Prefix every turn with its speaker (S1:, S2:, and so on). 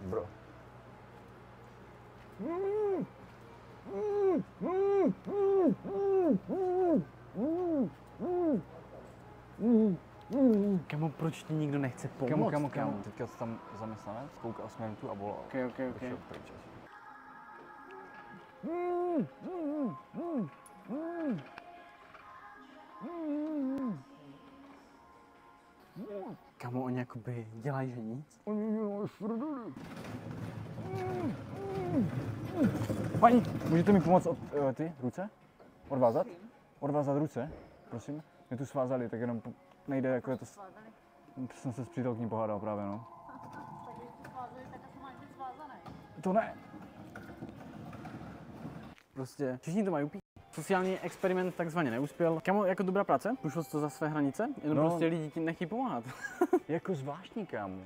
S1: Bro.
S2: Kamo, proč ti nikdo nechce pomoct?
S1: Kamo. Teďka tam zaměstnanec, koukal směrem tu a volal.
S2: Ok.
S1: Vyšel pryč asi.
S2: Kamo, oni jakoby dělají, že nic?
S1: Paní, můžete mi pomoct od ty ruce? Odvázat? Odvázat ruce, prosím. Mě tu svázali, tak jenom nejde jako je to... Jsem se s přítelkyní pohádal právě, no.
S3: Tak když to svázali, tak asi máš být svázaný.
S1: To ne.
S2: Prostě všichni to mají upí. Sociální experiment takzvaně neuspěl. Kamo, jako dobrá práce? Ušlo jsi to za své hranice? Jenom
S1: No.
S2: prostě lidi ti nechtějí pomáhat.
S1: Jako zvláštní, kámo.